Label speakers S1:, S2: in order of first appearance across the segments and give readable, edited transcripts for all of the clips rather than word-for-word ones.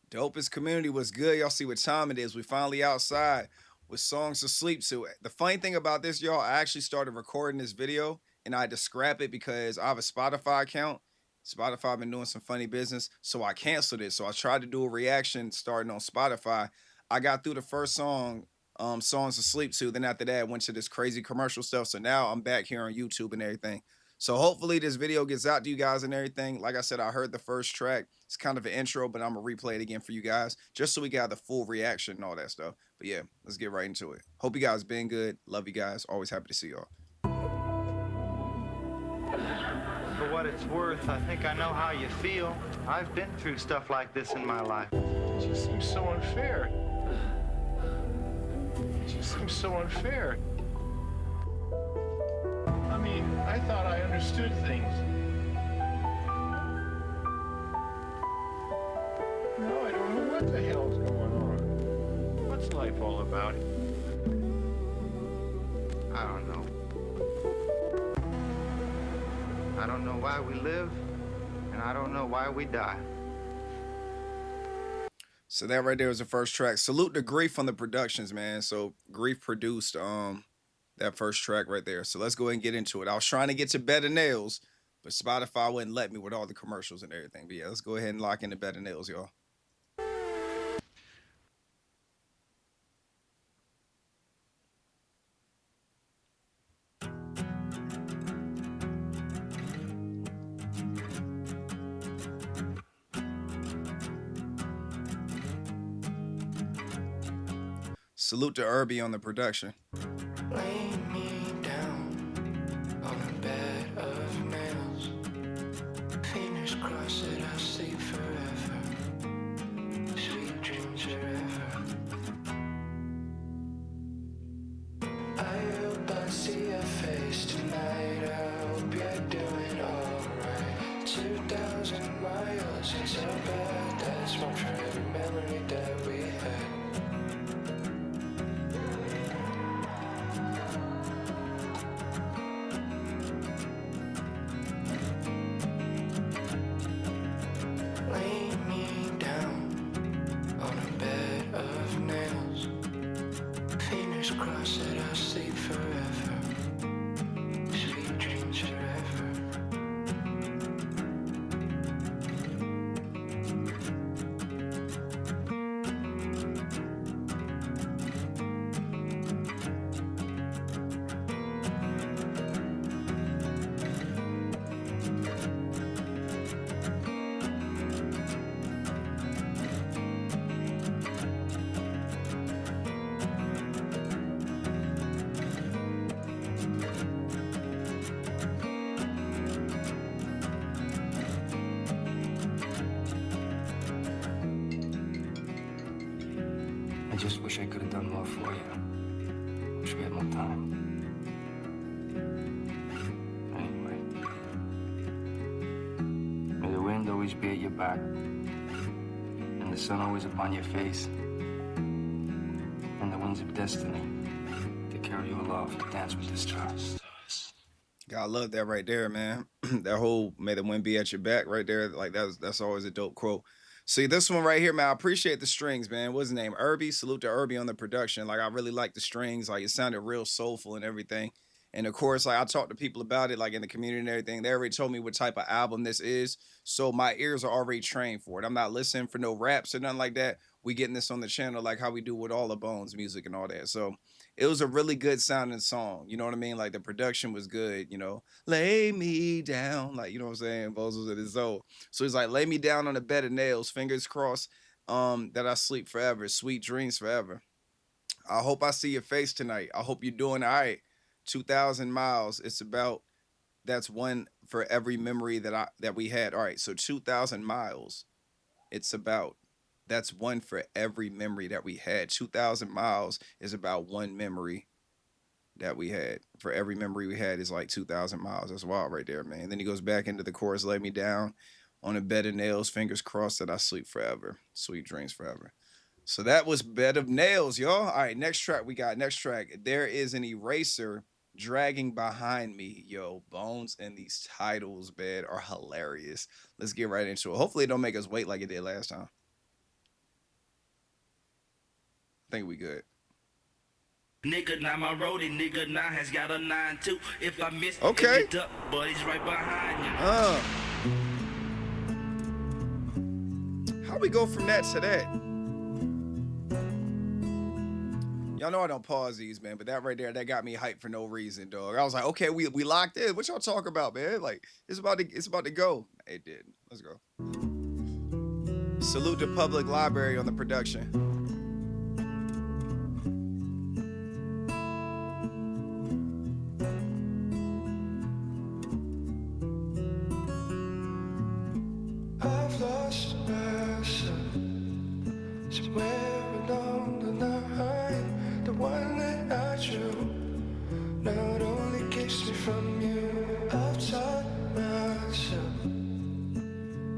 S1: Dopest community was good. Y'all see what time it is. We finally outside with songs to sleep to. The funny thing about this, y'all, I actually started recording this video and I had to scrap it because I have a Spotify account. Spotify been doing some funny business, so I canceled it. So I tried to do a reaction starting on Spotify. I got through the first song, songs to sleep to. Then after that, I went to this crazy commercial stuff. So now I'm back here on YouTube and everything. So hopefully this video gets out to you guys and everything. Like I said, I heard the first track. It's kind of an intro, but I'm gonna replay it again for you guys just so we got the full reaction and all that stuff. But yeah, let's get right into it. Hope you guys been good. Love you guys. Always happy to see y'all.
S2: For what it's worth, I think I know how you feel. I've been through stuff like this in my life.
S3: It just seems so unfair. It just seems so unfair. I mean, I thought I understood things. Now I don't know what the hell's going on. What's life all about?
S2: I don't know. I don't know why we live, and I don't know why we die.
S1: So that right there was the first track. Salute to Grief on the productions, man. So Grief produced that first track right there. So let's go ahead and get into it. I was trying to get to Better Nails, but Spotify wouldn't let me with all the commercials and everything. But yeah, let's go ahead and lock into Better Nails, y'all. Salute to Irby on the production.
S4: Lay me down on a bed of nails. Fingers crossed that I'll sleep forever. Sweet dreams forever. I hope I see your face tonight. I hope you're doing alright. 2,000 miles ain't so bad. That's one for every memory that we had. Lay me down on a bed of nails. Fingers crossed that I'll sleep forever. Sweet dreams forever.
S5: I just wish I could have done more for you. Wish we had more time. Anyway, may the wind always be at your back, and the sun always upon your face, and the winds of destiny to carry you aloft to dance with the stars.
S1: God, love that right there, man. That whole "May the wind be at your back" right there, like that's always a dope quote. See this one right here, man. I appreciate the strings, man. What's his name? Irby. Salute to Irby on the production. Like I really like the strings. Like it sounded real soulful and everything. And of course, like I talked to people about it, like in the community and everything. They already told me what type of album this is, so my ears are already trained for it. I'm not listening for no raps or nothing like that. We getting this on the channel, like how we do with all the Bones music and all that. So it was a really good sounding song. You know what I mean? Like the production was good. Lay me down, like you know what I'm saying. Bose was in his soul. So he's like, lay me down on a bed of nails, fingers crossed, that I sleep forever, sweet dreams forever. I hope I see your face tonight. I hope you're doing all right. 2,000 miles. It's about that's one for every memory that we had. All right, so 2,000 miles. It's about that's one for every memory that we had. 2,000 miles is about one memory that we had. For every memory we had is like 2,000 miles. That's wild right there, man. Then he goes back into the chorus, lay me down on a bed of nails, fingers crossed that I sleep forever, sweet dreams forever. So that was Bed of Nails, y'all. All right, next track we got. Next track. There is an eraser dragging behind me. Yo, Bones and these titles, man, are hilarious. Let's get right into it. Hopefully it don't make us wait like it did last time. think we good.
S6: Nigga, now my roadie, nigga, now has got a 9-2. If I miss,
S1: Okay.
S6: hit up, but he's right behind you.
S1: How we go from that to that? Y'all know I don't pause these, man, but that right there, that got me hyped for no reason, dog. I was like, okay, we locked in. What y'all talk about, man? Like, it's about to go. It did. Let's go. Salute to Public Library on the production.
S4: I've lost myself somewhere along the line. The one that I chose not only keeps me from you. I've taught myself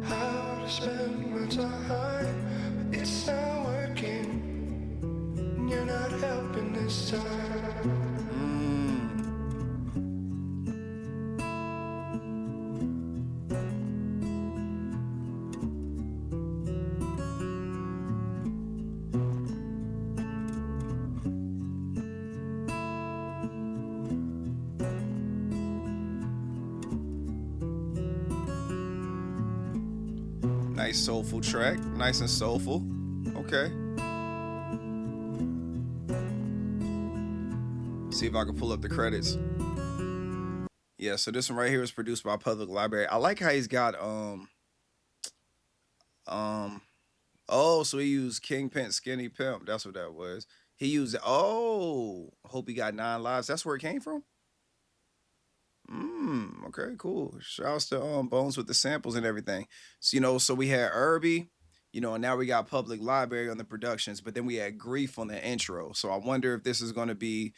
S4: how to spend my time, but it's not working. You're not helping this time.
S1: Nice soulful track. Nice and soulful. Okay. See if I can pull up the credits. Yeah, so this one right here was produced by Public Library. I like how he's got oh, so he used Kingpin Skinny Pimp. That's what that was. He used Hope He Got 9 Lives. That's where it came from? Okay, cool. Shouts to Bones with the samples and everything. So, so we had Irby, and now we got Public Library on the productions, but then we had Grief on the intro. So I wonder if this is gonna be,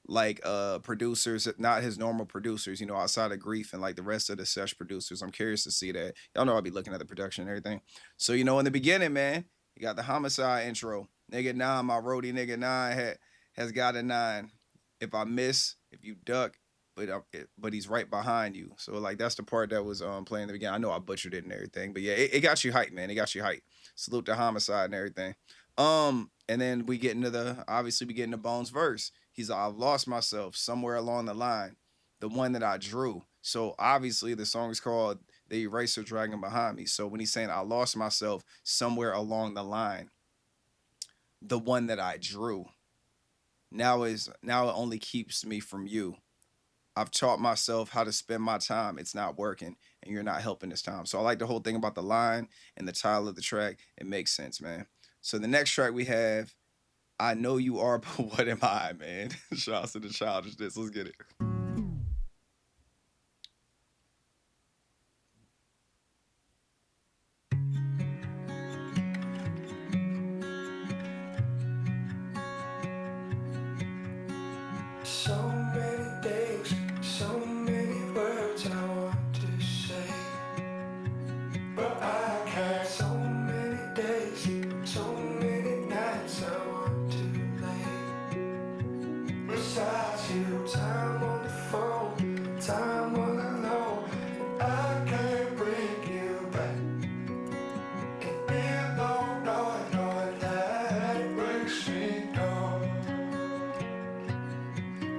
S1: like producers, not his normal producers, outside of Grief and like the rest of the sesh producers. I'm curious to see that. Y'all know I'll be looking at the production and everything. So, in the beginning, man, you got the Homicide intro. Nigga 9, my roadie nigga 9 has got a 9. If I miss, if you duck, but he's right behind you. So like that's the part that was playing in the beginning. I know I butchered it and everything, but yeah, it got you hyped, man. It got you hyped. Salute to Homicide and everything. And then we get into Bones verse. He's like, I've lost myself somewhere along the line, the one that I drew. So obviously the song is called The Eraser Dragging Behind Me. So when he's saying I lost myself somewhere along the line, the one that I drew, now it only keeps me from you. I've taught myself how to spend my time. It's not working, and you're not helping this time. So I like the whole thing about the line and the title of the track. It makes sense, man. So the next track we have, I Know You Are, But What Am I, man? Shouts to the childishness. Let's get it.
S4: So many days, so many words I want to say, but I can't. So many days, so many nights I want to lay beside you. Time on the phone, time all alone. I can't bring you back. And be alone, knowing that breaks me down.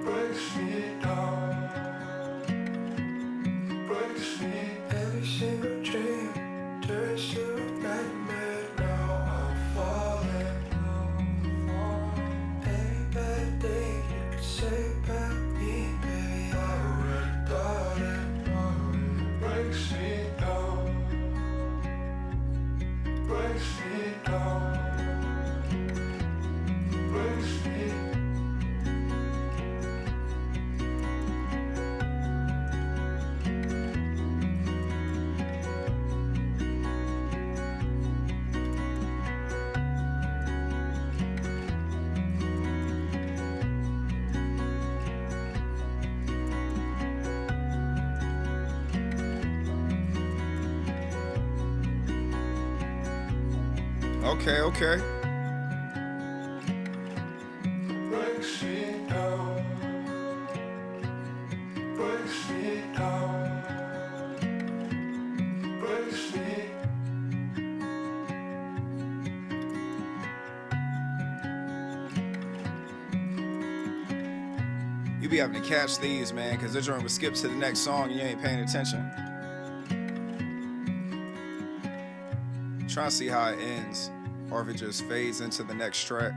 S4: Breaks me down, breaks me. Every single dream turns to a nightmare. Now I'm falling. Every bad thing you could say about me, baby, I already thought it. Breaks me down, breaks me down, breaks me.
S1: Okay.
S4: Breaks me down, breaks me down, breaks me.
S1: be having to catch these, man, because the joint will skip to the next song and you ain't paying attention. Trying to see how it ends, or if it just fades into the next track.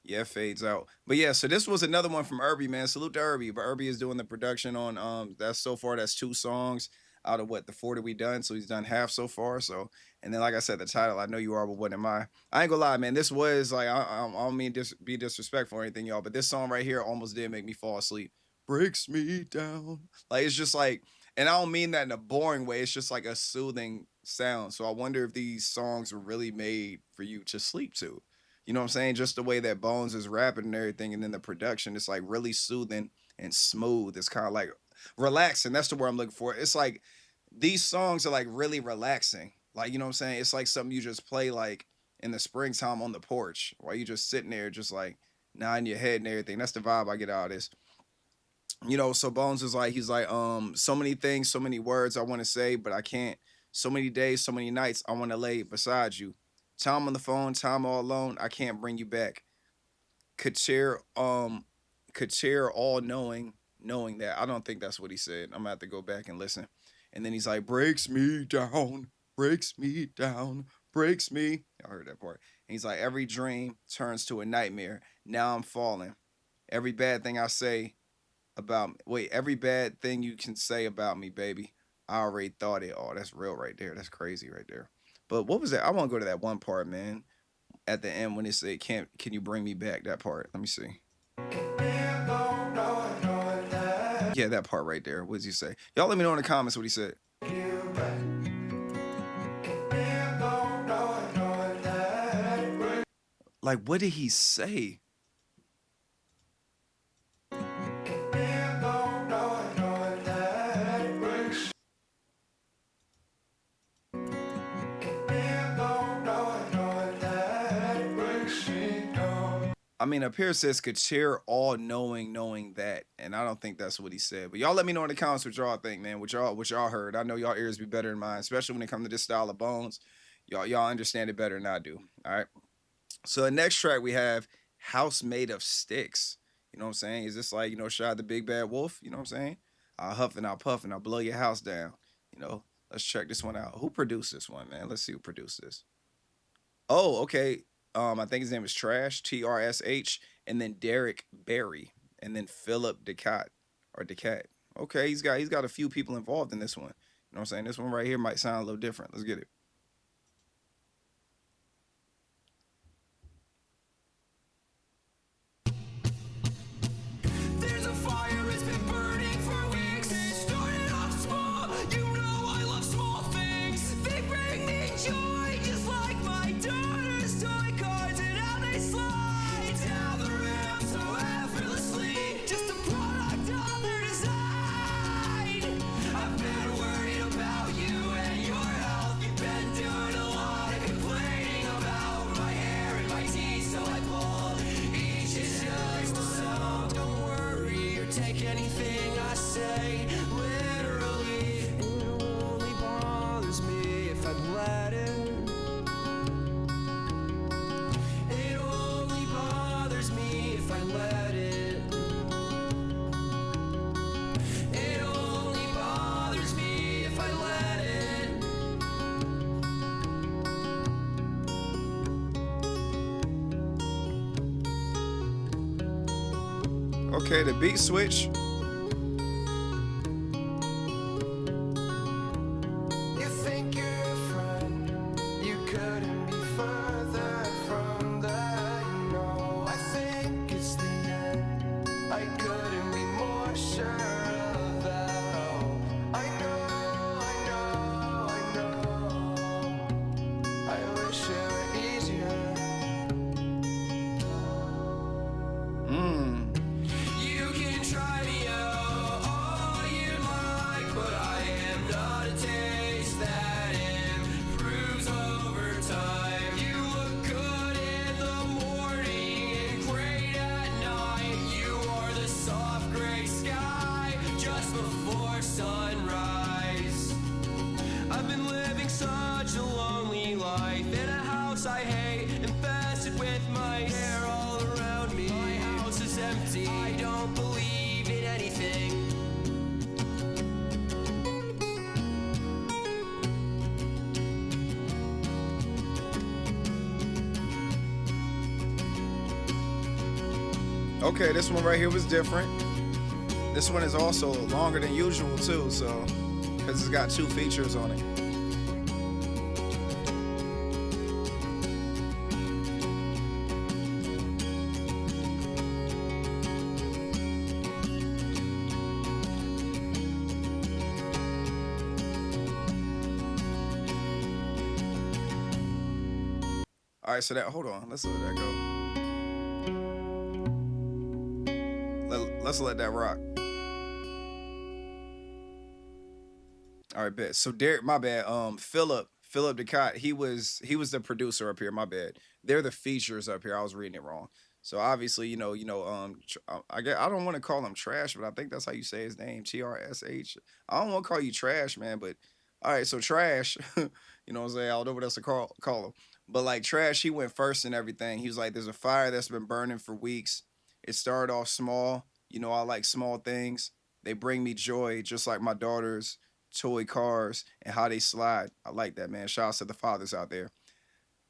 S1: Yeah, it fades out. But yeah, so this was another one from Irby, man. Salute to Irby. But Irby is doing the production on that's so far, that's 2 songs out of what the 40 we done. So he's done half so far. So, and then like I said, the title, I Know You Are, but What Am I ain't gonna lie, man. This was like I don't mean be disrespectful or anything, y'all, but this song right here almost did make me fall asleep. Breaks me down. Like it's just like, and I don't mean that in a boring way. It's just like a soothing sound. So I wonder if these songs were really made for you to sleep to. You know what I'm saying? Just the way that Bones is rapping and everything, and then the production, it's like really soothing and smooth. It's kind of like relaxing. That's the word I'm looking for. It's like these songs are like really relaxing. Like, you know what I'm saying? It's like something you just play like in the springtime on the porch while you just sitting there, just like nodding your head and everything. That's the vibe I get out of this. You know, so Bones is like, he's like, so many things, so many words I want to say, but I can't. So many days, so many nights I want to lay beside you. Time on the phone, time all alone, I can't bring you back. Couture, all knowing that. I don't think that's what he said. I'm gonna have to go back and listen. And then he's like, breaks me down, breaks me down, breaks me. I heard that part. And he's like, every dream turns to a nightmare. Now I'm falling. Every bad thing I say about me. Wait, every bad thing you can say about me, baby. I already thought it. Oh, that's real right there. That's crazy right there. But what was that? I want to go to that one part, man. At the end when it said, can you bring me back? That part. Let me see. Yeah, that part right there. What does he say? Y'all let me know in the comments what he said. Like, what did he say? I mean, up here it says couture all knowing that, and I don't think that's what he said. But y'all let me know in the comments what y'all think, man. What y'all heard. I know y'all ears be better than mine, especially when it comes to this style of Bones. Y'all understand it better than I do. All right. So the next track we have House Made of Sticks. You know what I'm saying? Is this like, you know, Shot the Big Bad Wolf? You know what I'm saying? I'll huff and I'll puff and I'll blow your house down. You know, let's check this one out. Who produced this one, man? Let's see who produced this. Oh, okay. I think his name is Trash, TRSH, and then Derek Berry, and then Philip Decat or Decat. Okay, he's got a few people involved in this one. You know what I'm saying? This one right here might sound a little different. Let's get it.
S4: There's a fire, it's been burning for weeks. Started off small, you know I love small things. They bring me joy, just like my daughter's toy cars and how they slide down the ramp so effortlessly. Just a product of their design. I've been worried about you and your health. You've been doing a lot of complaining about my hair and my teeth, so I pulled each is yours to some. Don't worry or take anything I say literally. It only bothers me if I let it. It only bothers me if I let it. It only bothers me if I let it.
S1: Okay, the beat switch.
S4: You think you're a friend, you couldn't be further from that. No, I think it's the end. I couldn't be more sure of that. Oh, I know, I know, I know. I wish it were easier. You can try me out all you like, but I am not a taste that improves over time. You look good in the morning and great at night. You are the soft gray sky just before sunrise. I've been living such a lonely life in a house I hate, infested with mice. Hair all around me. My house is empty. empty. I don't believe in anything.
S1: Okay, this one right here was different. This one is also longer than usual too, so because it's got 2 features on it. All right, so that hold on, let's let that go. Let's let that rock. All right, bet. So Derek, my bad. Philip Ducott, he was the producer up here. My bad. They're the features up here. I was reading it wrong. So obviously, I get. I don't want to call him trash, but I think that's how you say his name, TRSH. I don't want to call you trash, man, but all right. So trash, you know what I'm saying? I don't know what else to call him, but like trash, he went first and everything. He was like, "There's a fire that's been burning for weeks. It started off small. You know, I like small things. They bring me joy, just like my daughters." Toy cars and how they slide. I like that, man. Shout out to the fathers out there.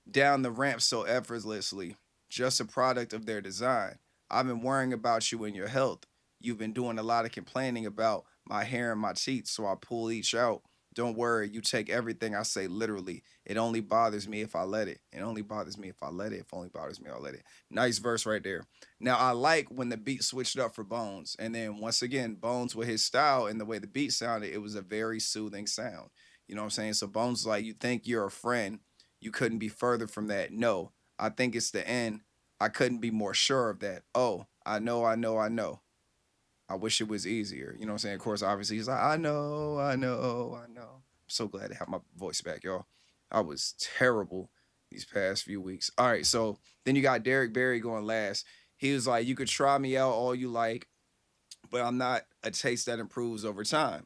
S1: Down the ramp so effortlessly, just a product of their design. I've been worrying about you and your health. You've been doing a lot of complaining about my hair and my teeth, so I pull each out. Don't worry, you take everything I say literally. It only bothers me if I let it. It only bothers me if I let it. If only bothers me, I'll let it. Nice verse right there. Now I like when the beat switched up for Bones, and then once again, Bones with his style and the way the beat sounded, it was a very soothing sound. You know what I'm saying? So Bones is like, you think you're a friend, you couldn't be further from that. No, I think it's the end. I couldn't be more sure of that. Oh, I know, I know, I know. I wish it was easier. You know what I'm saying? Of course, obviously, he's like, I know, I know, I know. I'm so glad to have my voice back, y'all. I was terrible these past few weeks. All right, so then you got Derek Barry going last. He was like, you could try me out all you like, but I'm not a taste that improves over time.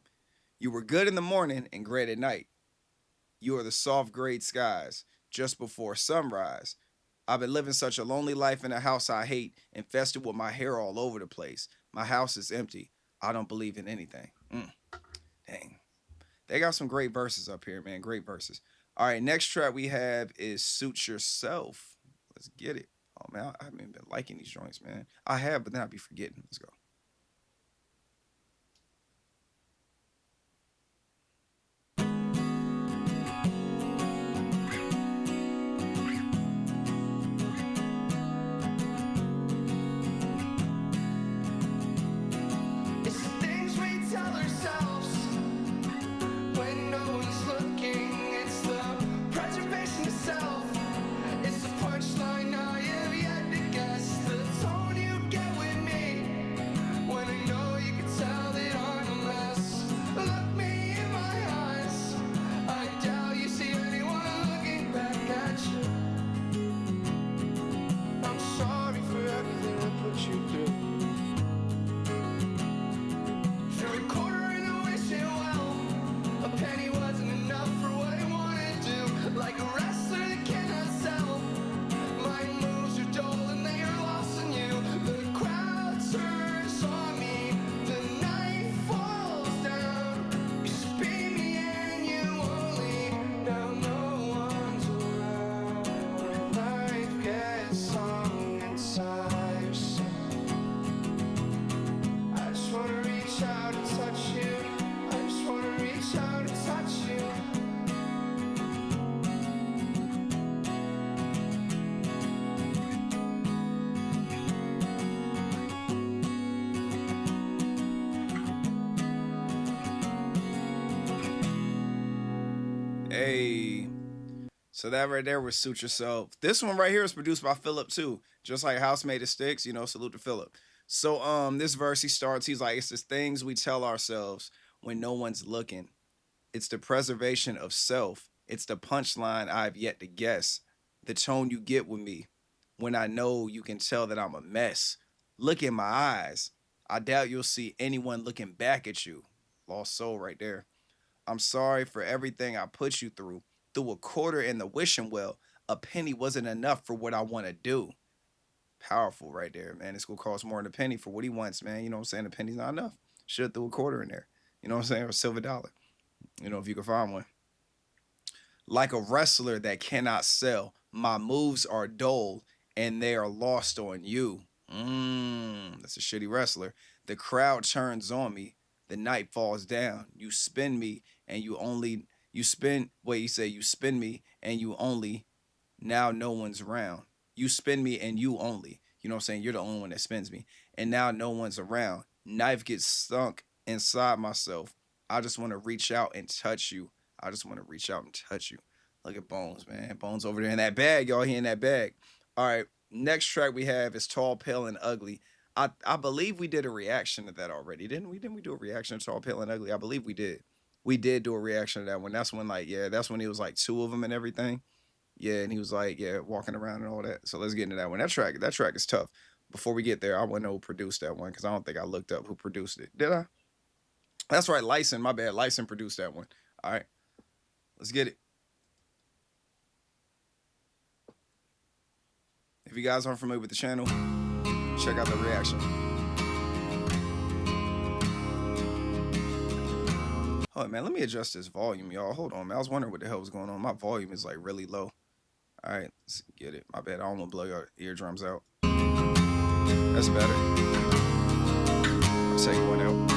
S1: You were good in the morning and great at night. You are the soft grayed skies just before sunrise. I've been living such a lonely life in a house I hate, infested with my hair all over the place. My house is empty. I don't believe in anything. Dang. They got some great verses up here, man. Great verses. All right, next track we have is Suit Yourself. Let's get it. Oh, man, I haven't been liking these joints, man. I have, but then I'd be forgetting. Let's go.
S4: It's the things we tell ourselves when no one's looking. It's the preservation of self. It's the punchline I have yet to guess. The tone you get with me when I know you can tell that I'm a mess. Look me in my eyes. I doubt you see anyone looking back at you. I'm sorry for everything I put you through. Threw a quarter in a wishing well. A penny wasn't enough for what I wanted to do. Like a wrestler that cannot sell. My moves are dull and they are lost in you. The crowd turns on me. The night falls down. You spin me and you only. Now no one's around. Life gets sung inside your soul. I just wanna reach out and touch you. I just wanna reach out and touch you.
S1: Hey. So that right there was Suit Yourself. This one right here is produced by Philip too. Just like House Made of Sticks, salute to Philip. So this verse he starts, he's like, it's the things we tell ourselves when no one's looking. It's the preservation of self. It's the punchline I've yet to guess. The tone you get with me when I know you can tell that I'm a mess. Look in my eyes. I doubt you'll see anyone looking back at you. Lost soul right there. I'm sorry for everything I put you through. Through a quarter in the wishing well, a penny wasn't enough for what I want to do. Powerful right there, man. It's gonna cost more than a penny for what he wants, man. You know what I'm saying? A penny's not enough. Should have threw a quarter in there. You know what I'm saying? Or a silver dollar. You know, if you can find one. Like a wrestler that cannot sell, my moves are dull and they are lost on you. That's a shitty wrestler. The crowd turns on me. The night falls down. You spin me and you spin. Wait, you say you spin me and you only. Now no one's around. You spin me and you only. You know what I'm saying? You're the only one that spins me. And now no one's around. Knife gets sunk inside myself. I just want to reach out and touch you. I just want to reach out and touch you. Look at Bones, man. Bones over there in that bag, y'all. He in that bag. All right. Next track we have is Tall, Pale, and Ugly. I believe we did a reaction to that already, didn't we? Didn't we do a reaction to Tall, Pale, and Ugly? I believe we did. We did do a reaction to that one. That's when, like, yeah, that's when it was like two of them and everything. Yeah, and he was like, yeah, walking around and all that. So let's get into that one. That track is tough. Before we get there, I want to know who produced that one because I don't think I looked up who produced it. Did I? That's right, Lyson. My bad. Lyson produced that one. All right, let's get it. If you guys aren't familiar with the channel, check out the reaction. Oh man, let me adjust this volume, y'all. Hold on, man. I was wondering what the hell was going on. My volume is like really low. All right, let's get it. My bad. I don't want to blow your eardrums out. That's better. I'll take one out.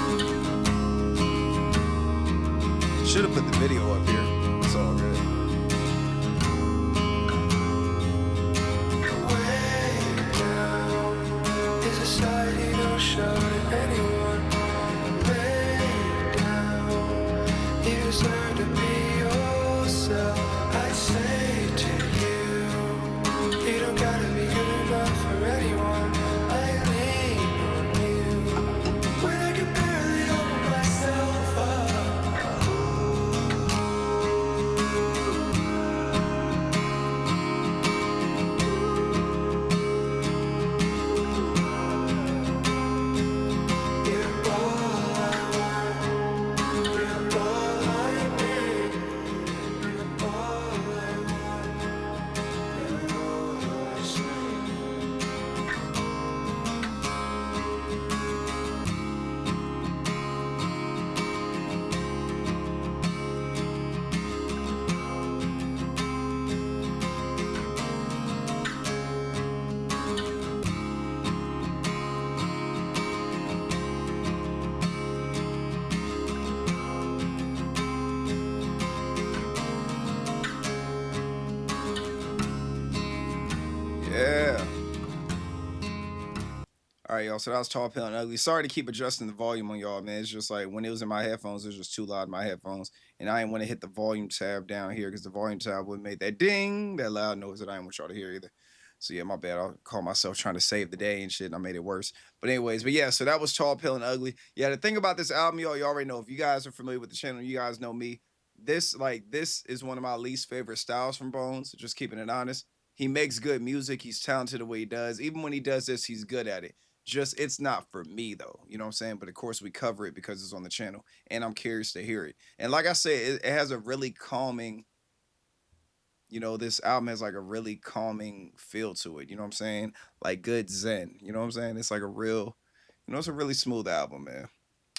S1: Should have put the video up here. It's all good.
S4: Show to anyone. Lay down. You deserve to be yourself. I say to you, you don't gotta be good enough for anyone. I lean on you when I can barely hold myself up.
S1: Yeah. All right, y'all. So that was Tall, Pale, and Ugly. Sorry to keep adjusting the volume on y'all, man. It's just like when it was in my headphones, it was just too loud in my headphones. And I didn't want to hit the volume tab down here because the volume tab would make that ding, that loud noise that I didn't want y'all to hear either. So yeah, my bad. I'll call myself trying to save the day and shit, and I made it worse. But anyways, but yeah, so that was Tall, Pale, and Ugly. Yeah, the thing about this album, y'all, you already know. If you guys are familiar with the channel, you guys know me. This is one of my least favorite styles from Bones, just keeping it honest. He makes good music. He's talented the way he does. Even when he does this, he's good at it. Just, it's not for me, though. You know what I'm saying? But, of course, we cover it because it's on the channel. And I'm curious to hear it. And like I said, it has a really calming, you know, this album has like a really calming feel to it. You know what I'm saying? Like good zen. You know what I'm saying? It's like a real, you know, it's a really smooth album, man.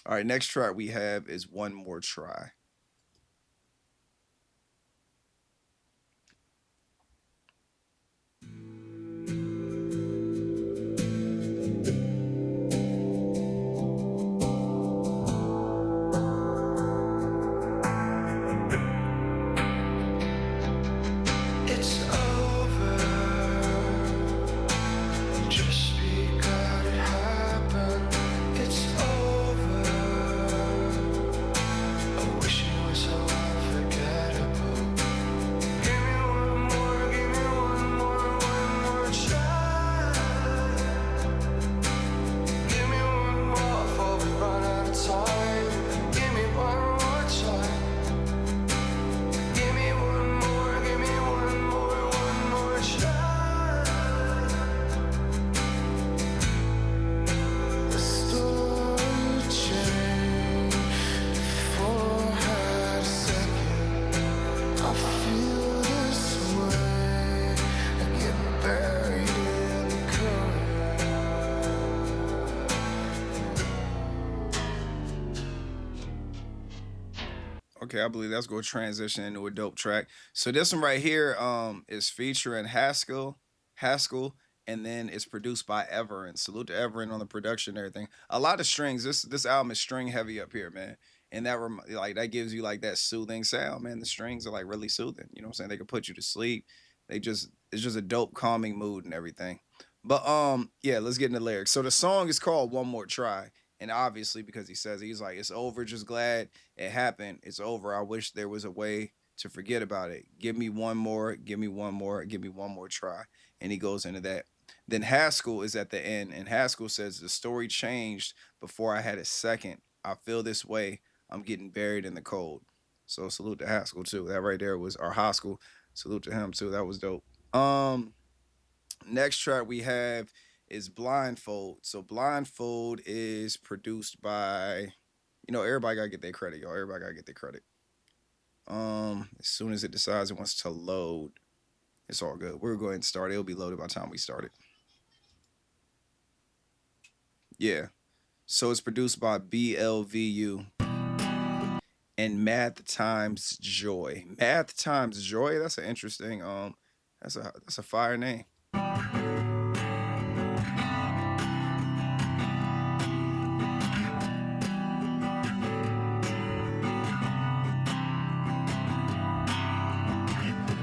S1: All right, next track we have is One More Try.
S4: I wish
S1: Okay, I believe that's gonna transition into a dope track. So this one right here is featuring Haskell, and then it's produced by Everin. Salute to Everin on the production and everything. A lot of strings. This album is string heavy up here, man. And like that gives you like that soothing sound, man. The strings are like really soothing. You know what I'm saying? They can put you to sleep. It's just a dope calming mood and everything. But yeah, let's get into the lyrics. So the song is called One More Try. And obviously, because he's like, it's over, just glad it happened. It's over. I wish there was a way to forget about it. Give me one more, give me one more, give me one more try. And he goes into that. Then Haskell is at the end, and Haskell says, the story changed before I had a second. I feel this way. I'm getting buried in the cold. So salute to Haskell too. That right there was our Haskell. Salute to him too. That was dope. Next track we have is Blindfold. So Blindfold is produced by, everybody gotta get their credit, y'all. Everybody gotta get their credit. As soon as it decides it wants to load, it's all good. We're going to start. It'll be loaded by the time we start it. Yeah. So it's produced by BLVU and Math Times Joy. Math Times Joy. That's an interesting. That's a fire name.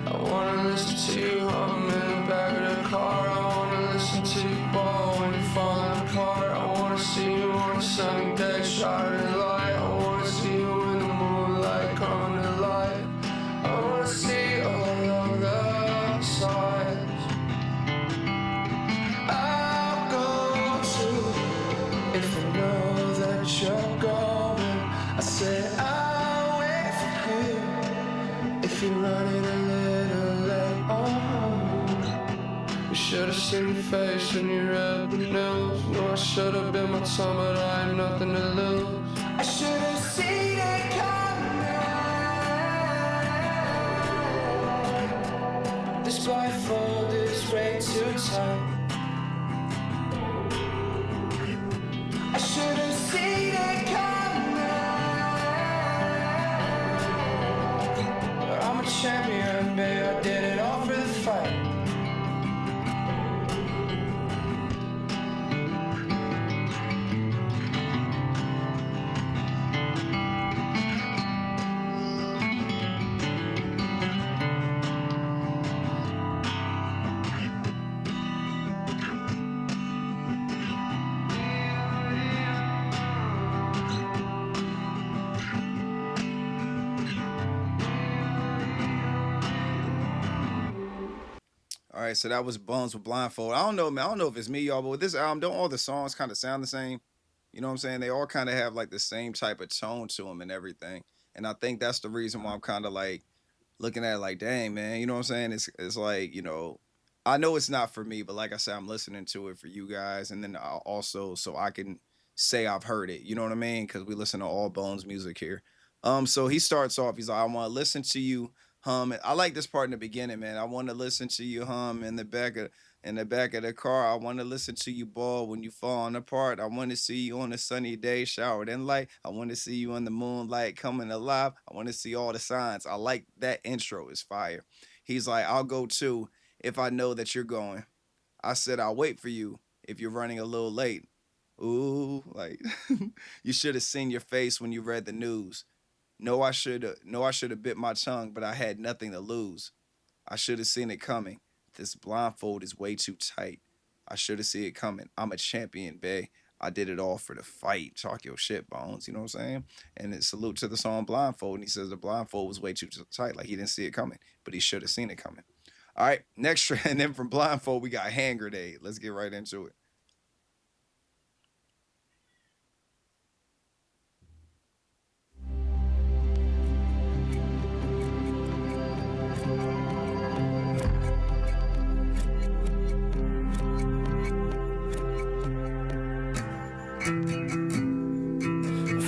S4: I wanna listen to you hum in the back of the car. I wanna listen to you ball when you're falling apart. I wanna see you on a sunny day, shining light. I wanna see you in the moonlight, coming to life. I wanna see all of the signs. I'll go too if I know that you're going. I say I'll wait for you if you're running a little late. Oh, you should have seen your face when you read the news. No, I should have been my time, but I had nothing to lose. I should have seen it coming. This blindfold is way too tight. I should have seen it coming. But I'm a champion, babe. I did it all for the fight.
S1: All right, so that was Bones with Blindfold. I don't know, man. I don't know if it's me, y'all, but with this album, don't all the songs kind of sound the same? You know what I'm saying? They all kind of have like the same type of tone to them and everything. And I think that's the reason why I'm kind of like looking at it like, dang, man, you know what I'm saying? It's like, I know it's not for me, but like I said, I'm listening to it for you guys, and then I'll also so I can say I've heard it. You know what I mean? Because we listen to all Bones music here. So he starts off. He's like, I want to listen to you hum. I like this part in the beginning, man. I want to listen to you hum in the back of the car. I want to listen to you ball when you falling apart. I want to see you on a sunny day, showered in light. I want to see you in the moonlight, coming alive. I want to see all the signs. I like that intro. It's fire. He's like, I'll go too if I know that you're going. I said I'll wait for you if you're running a little late. Ooh, like you should have seen your face when you read the news. No, I should have bit my tongue, but I had nothing to lose. I should have seen it coming. This blindfold is way too tight. I should have seen it coming. I'm a champion, bae. I did it all for the fight. Talk your shit, Bones. You know what I'm saying? And it's salute to the song Blindfold. And he says the blindfold was way too tight. Like he didn't see it coming, but he should have seen it coming. All right, next track. And then from Blindfold, we got Hand Grenade. Let's get right into it.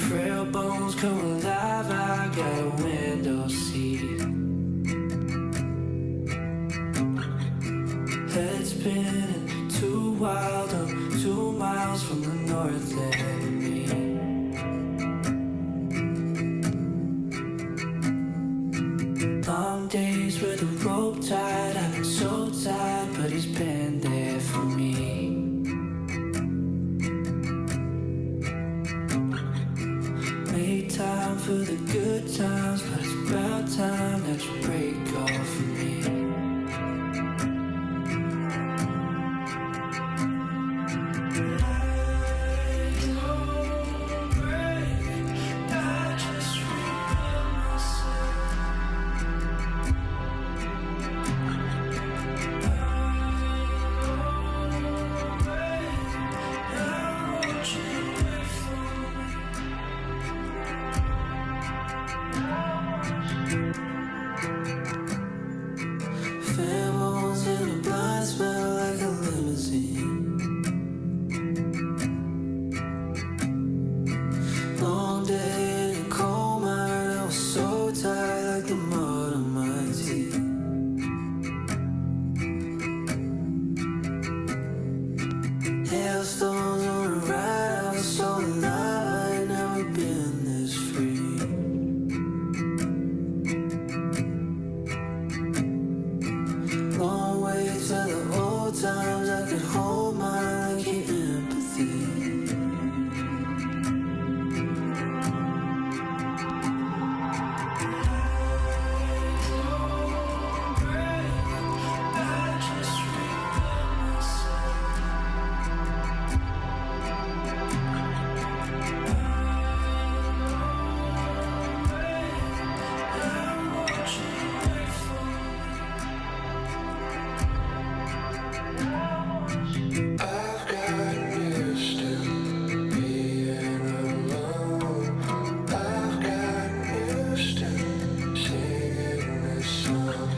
S4: Frail bones come alive, I got a window seat. Head spinning, too wild, I'm 2 miles from the north end of me. days with a rope tied, I've been so tired, but he's been there for me. Make time for the good times, but it's about time that you break off for me. Pheromones in a blind smell like a limousine. Long day in a coal mine, I was so tired like the mud on my teeth. Hailstones on a ride, I was so alive, I ain't never been this free. Long way to the old times, I could hold mine like your empathy. I've gotten used to being alone. I've gotten used to singing this song.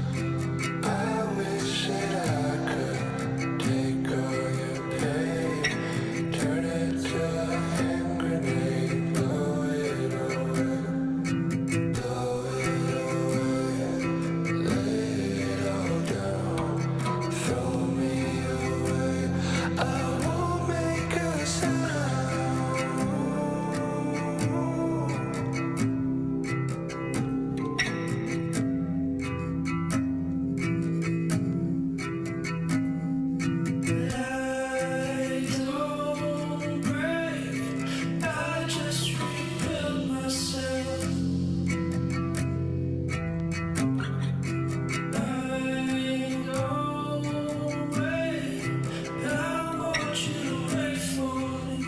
S4: I wish that I could take all your pain, turn it to a hand grenade, blow it away, blow it away, lay it all down, throw me away. I won't make a sound. I don't break, I just rebuild myself. I don't wait, I want you to wait for me.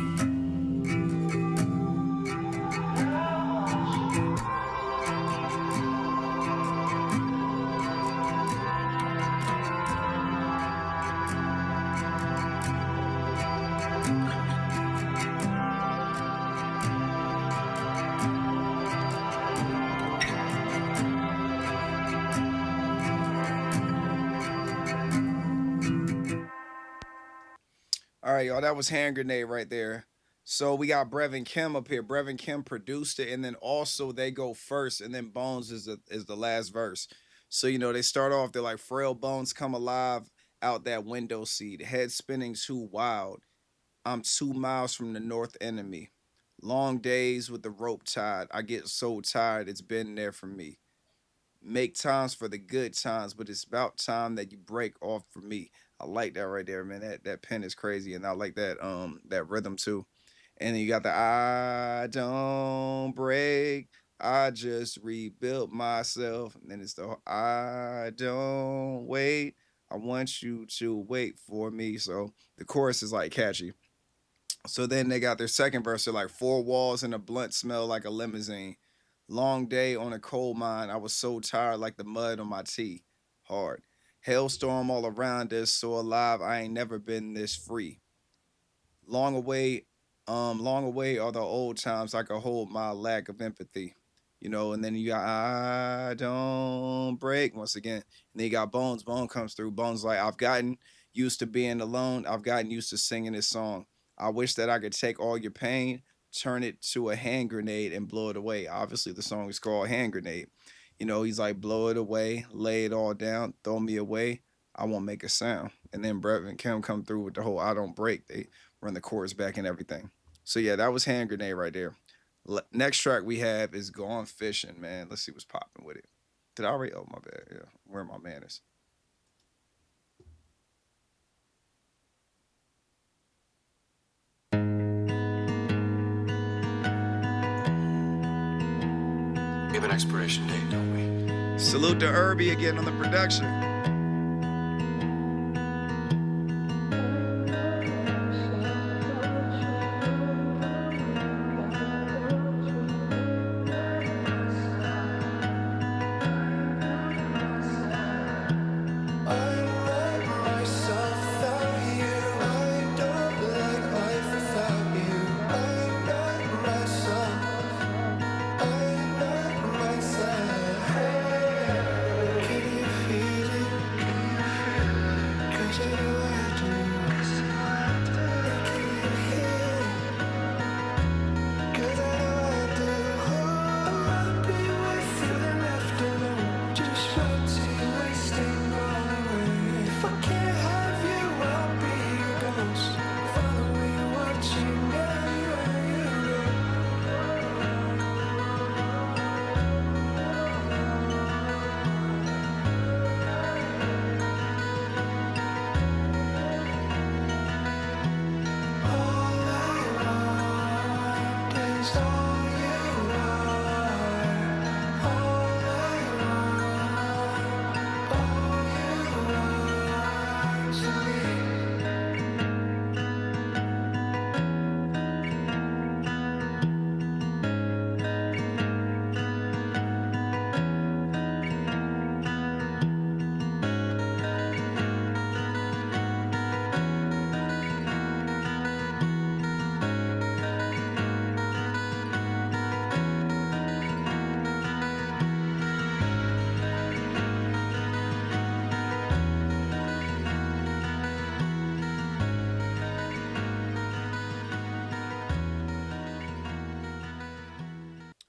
S1: All right, y'all. That was Hand Grenade right there. So we got Brevin Kim up here. Brevin Kim produced it, and then also they go first, and then Bones is the last verse. So you know they start off. They're like frail bones come alive out that window seat, head spinning too wild. I'm 2 miles from the north enemy. Long days with the rope tied. I get so tired. It's been there for me. Make times for the good times, but it's about time that you break off for me. I like that right there, man. That pen is crazy, and I like that rhythm too. And then you got the I don't break, I just rebuilt myself. And then it's the I don't wait, I want you to wait for me. So the chorus is like catchy. So then they got their second verse. They're like four walls and a blunt smell like a limousine. Long day on a coal mine. I was so tired like the mud on my tea. Hard. Hailstorm all around us. So alive. I ain't never been this free. Long away, long away are the old times I could hold my lack of empathy. You know, and then you got I don't break once again. And then you got Bones. Bone comes through. Bones like I've gotten used to being alone. I've gotten used to singing this song. I wish that I could take all your pain, turn it to a hand grenade and blow it away. Obviously, the song is called Hand Grenade. You know, he's like, blow it away, lay it all down, throw me away. I won't make a sound. And then Brett and Kim come through with the whole I don't break. They run the chorus back and everything. So yeah, that was Hand Grenade right there. Next track we have is Gone Fishing, man. Let's see what's popping with it. Did I already? Oh, my bad. Yeah. Where my man is.
S4: We have an expiration date, don't we?
S1: Salute to Irby again on the production.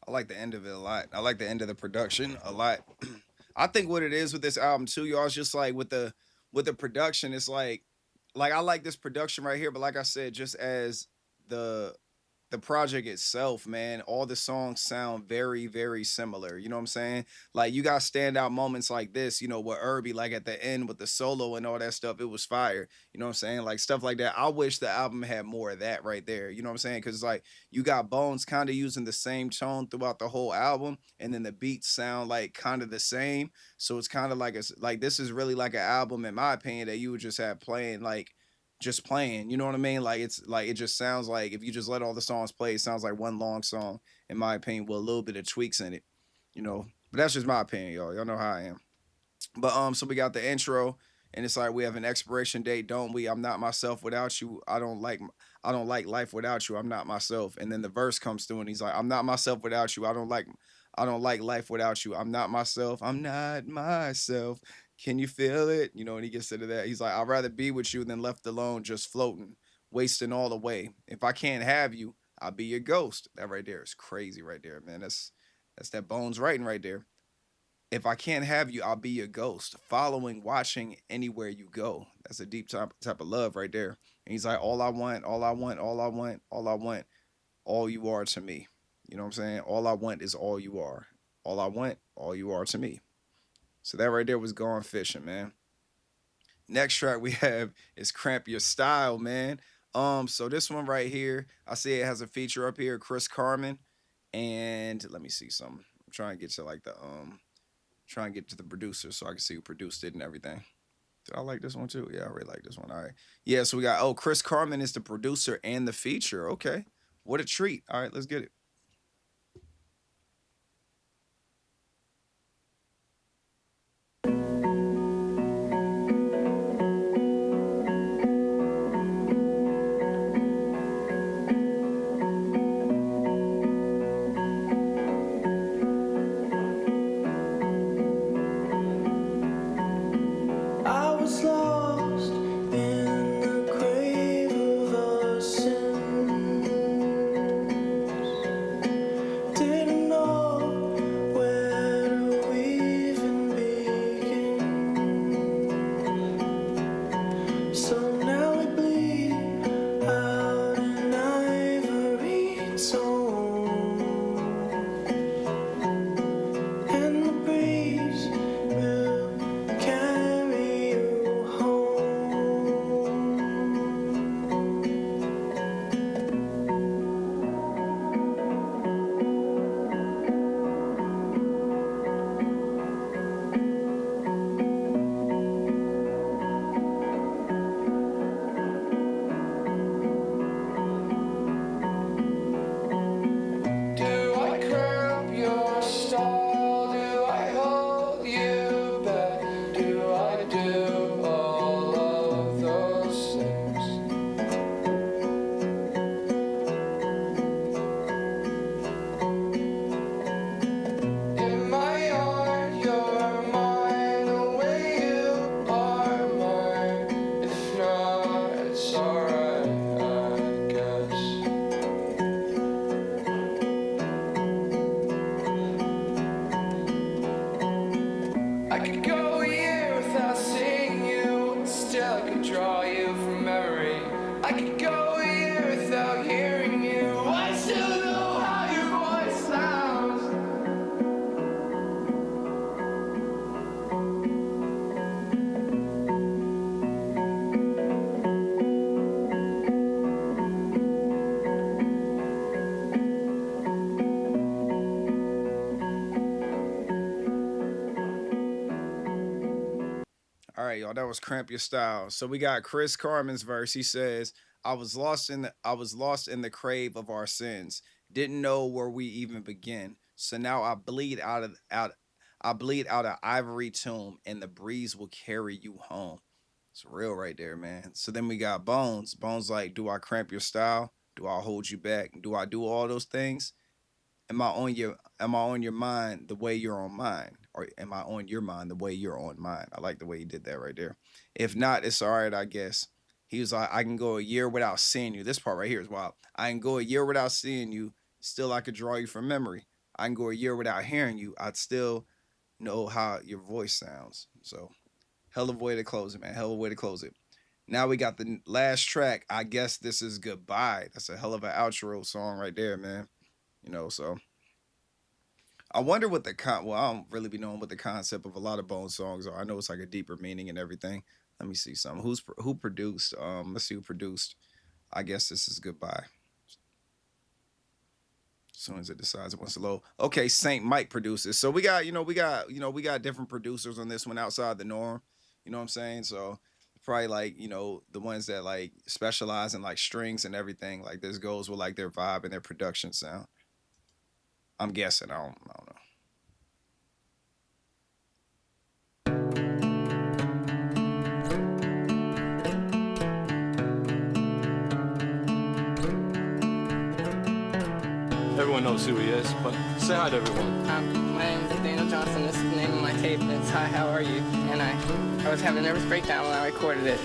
S1: I like the end of it a lot. I like the end of the production a lot. I think what it is with this album too, y'all, is just like with the production, it's like I like this production right here, but like I said, just as the the project itself, man, all the songs sound very, very similar. You know what I'm saying? Like you got standout moments like this, you know, with Irby, like at the end with the solo and all that stuff, it was fire. You know what I'm saying? Like stuff like that. I wish the album had more of that right there. You know what I'm saying? Because like you got Bones kind of using the same tone throughout the whole album, and then the beats sound like kind of the same. So it's kind of like it's like this is really like an album, in my opinion, that you would just have playing like just playing. You know what I mean? Like it's like it just sounds like if you just let all the songs play, it sounds like one long song, in my opinion, with a little bit of tweaks in it. You know, but that's just my opinion, y'all. Y'all know how I am. But so we got the intro, and it's like we have an expiration date, don't we? I'm not myself without you. I don't like life without you. I'm not myself. And then the verse comes through, and he's like, I'm not myself without you. I don't like life without you. I'm not myself. I'm not myself. Can you feel it? You know, and he gets into that. He's like, I'd rather be with you than left alone, just floating, wasting all away. If I can't have you, I'll be your ghost. That right there is crazy right there, man. That's that Bones writing right there. If I can't have you, I'll be your ghost, following, watching anywhere you go. That's a deep type of love right there. And he's like, all I want, all I want, all I want, all I want, all you are to me. You know what I'm saying? All I want is all you are. All I want, all you are to me. So that right there was Gone Fishing, man. Next track we have is Cramp Your Style, man. So this one right here, I see it has a feature up here, Chris Carmen. And let me see some. I'm trying to get to like the try and get to the producer so I can see who produced it and everything. Did I like this one too? Yeah, I really like this one. All right. Yeah, so we got, oh, Chris Carmen is the producer and the feature. Okay. What a treat. All right, let's get it.
S4: I was lost in the grave of our sins.
S1: All right, y'all. That was Cramp Your Style. So we got Chris Carmen's verse. He says, I was lost in the crave of our sins. Didn't know where we even begin. So now I bleed out an ivory tomb, and the breeze will carry you home. It's real right there, man. So then we got Bones. Bones like, do I cramp your style? Do I hold you back? Do I do all those things? Am I on your mind the way you're on mine? Or am I on your mind the way you're on mine? I like the way he did that right there. If not, it's all right, I guess. He was like, I can go a year without seeing you. This part right here is wild. I can go a year without seeing you. Still, I could draw you from memory. I can go a year without hearing you. I'd still know how your voice sounds. So, hell of a way to close it, man. Hell of a way to close it. Now we got the last track. I guess this is goodbye. That's a hell of an outro song right there, man. So I wonder what well, I don't really be knowing what the concept of a lot of Bone songs are. I know it's like a deeper meaning and everything. Let me see something. Who produced? Let's see who produced. I guess this is goodbye. As soon as it decides it wants to load. Okay, Saint Mike produces. So we got different producers on this one outside the norm. You know what I'm saying? So probably like, the ones that like specialize in like strings and everything. Like this goes with like their vibe and their production sound. I'm guessing. I don't know.
S7: Everyone knows who he is, but say hi to everyone.
S8: My name is Daniel Johnson. This is the name of my tape. It's Hi, How Are You? And I was having a nervous breakdown when I recorded it.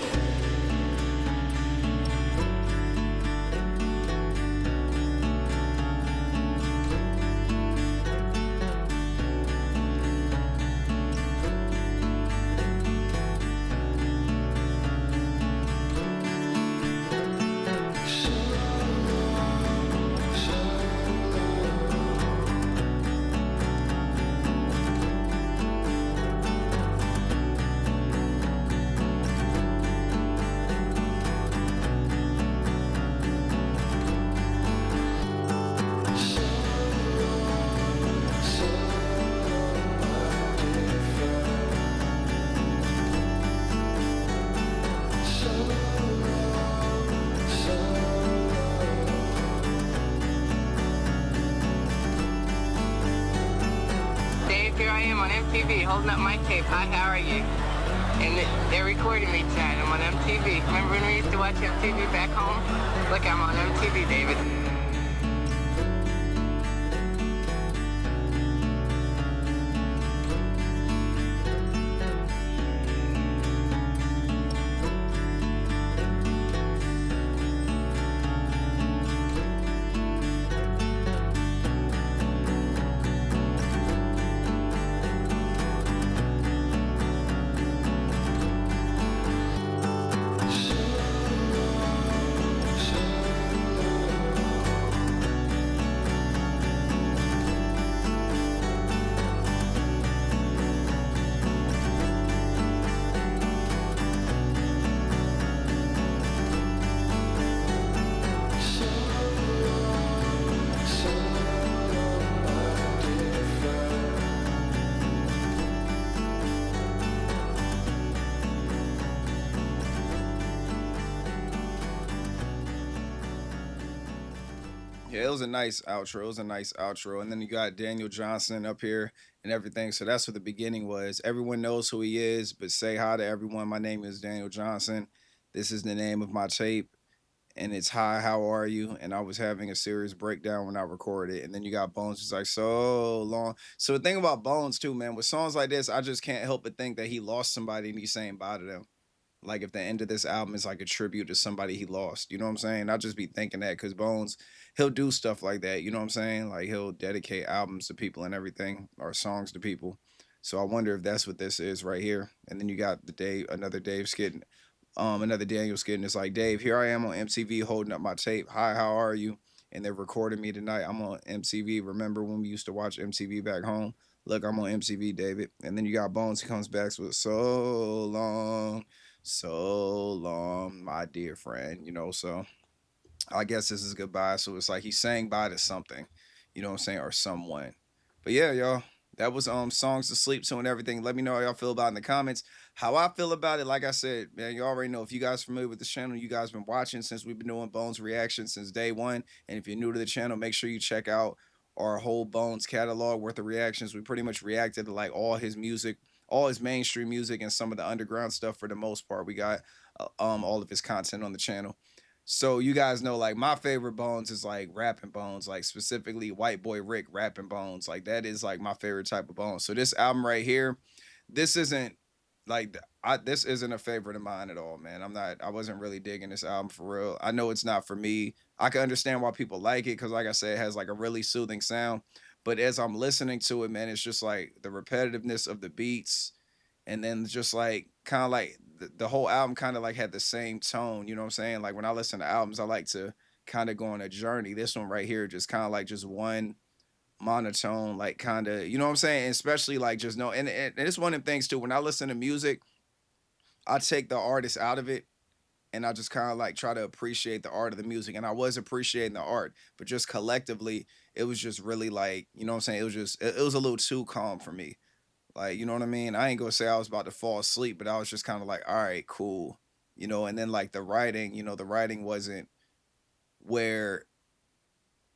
S8: Here I am on MTV holding up my tape. Hi, how are you? And they're recording me tonight. I'm on MTV. Remember when we used to watch MTV back home? Look, I'm on MTV, David.
S1: Yeah, it was a nice outro. It was a nice outro. And then you got Daniel Johnson up here and everything. So that's what the beginning was. Everyone knows who he is, but say hi to everyone. My name is Daniel Johnson. This is the name of my tape. And it's Hi, How Are You? And I was having a serious breakdown when I recorded it. And then you got Bones, it's like so long. So the thing about Bones too, man, with songs like this, I just can't help but think that he lost somebody and he's saying bye to them. Like if the end of this album is like a tribute to somebody he lost, you know what I'm saying? I just be thinking that because Bones, he'll do stuff like that, you know what I'm saying? Like he'll dedicate albums to people and everything, or songs to people. So I wonder if that's what this is right here. And then you got another Dave skit, another Daniel skit, and it's like, Dave, here I am on MTV holding up my tape. Hi, how are you? And they're recording me tonight. I'm on MTV. Remember when we used to watch MTV back home? Look, I'm on MTV, David. And then you got Bones, he comes back with so long, my dear friend, so I guess this is goodbye. So it's like he's saying bye to something, you know what I'm saying, or someone. But yeah, y'all, That was songs to sleep to and everything. Let me know how y'all feel about it in the comments. How I feel about it, like I said, man, you already know. If you guys familiar with this channel, you guys been watching since we've been doing Bones reactions since day one. And if you're new to the channel, make sure you check out our whole Bones catalog worth of reactions. We pretty much reacted to like all his music, all his mainstream music, and some of the underground stuff for the most part. We got all of his content on the channel. So you guys know, like, my favorite Bones is like rapping Bones, like specifically White Boy Rick rapping Bones. Like that is like my favorite type of Bones. So this album right here, this isn't like this isn't a favorite of mine at all, man. I wasn't really digging this album for real. I know it's not for me. I can understand why people like it because, like I said, it has like a really soothing sound. But as I'm listening to it, man, it's just like the repetitiveness of the beats, and then just like kind of like the whole album kind of like had the same tone. You know what I'm saying? Like when I listen to albums, I like to kind of go on a journey. This one right here, just kind of like just one monotone, like kind of, you know what I'm saying? Especially like just know, and it's one of them things too. When I listen to music, I take the artist out of it and I just kind of like try to appreciate the art of the music. And I was appreciating the art, but just collectively, it was just really like, you know what I'm saying? It was a little too calm for me. Like, you know what I mean? I ain't gonna say I was about to fall asleep, but I was just kind of like, all right, cool. You know, and then like the writing, the writing wasn't where,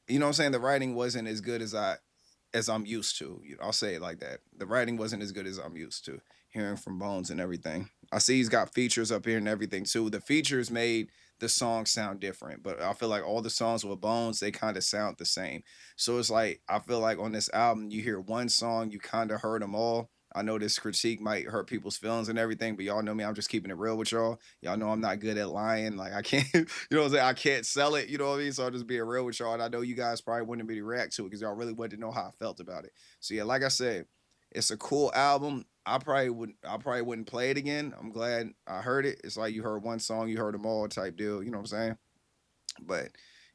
S1: you know what I'm saying? The writing wasn't as good as I'm used to. I'll say it like that. The writing wasn't as good as I'm used to hearing from Bones and everything. I see he's got features up here and everything too. The features made the song sound different, but I feel like all the songs with Bones, they kind of sound the same. So it's like I feel like on this album, you hear one song, you kind of heard them all. I know this critique might hurt people's feelings and everything, but y'all know me. I'm just keeping it real with y'all. Y'all know I'm not good at lying. Like I can't, you know what I'm saying? I can't sell it. You know what I mean? So I'm just being real with y'all. And I know you guys probably wanted me to react to it because y'all really wanted to know how I felt about it. So yeah, like I said, it's a cool album. I probably wouldn't play it again. I'm glad I heard it. It's like you heard one song, you heard them all type deal. You know what I'm saying? But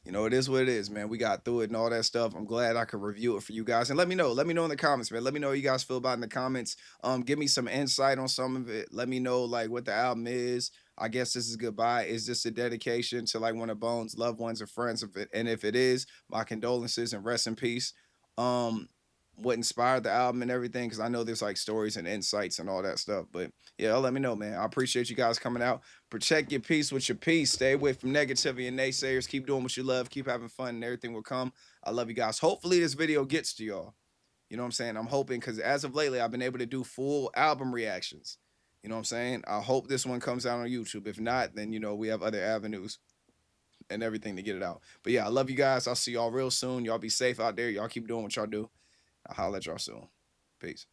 S1: it is what it is, man. We got through it and all that stuff. I'm glad I could review it for you guys. And let me know. Let me know in the comments, man. Let me know what you guys feel about it in the comments. Give me some insight on some of it. Let me know like what the album is. I guess this is goodbye. Is this a dedication to like one of Bones' loved ones or friends? And if it is, my condolences and rest in peace. Um, what inspired the album and everything, because I know there's like stories and insights and all that stuff. But yeah, let me know, man. I appreciate you guys coming out. Protect your peace with your peace. Stay away from negativity and naysayers. Keep doing what you love. Keep having fun, and everything will come. I love you guys. Hopefully, this video gets to y'all. You know what I'm saying? I'm hoping because as of lately, I've been able to do full album reactions. You know what I'm saying? I hope this one comes out on YouTube. If not, then we have other avenues and everything to get it out. But yeah, I love you guys. I'll see y'all real soon. Y'all be safe out there. Y'all keep doing what y'all do. I'll holler at y'all soon. Peace.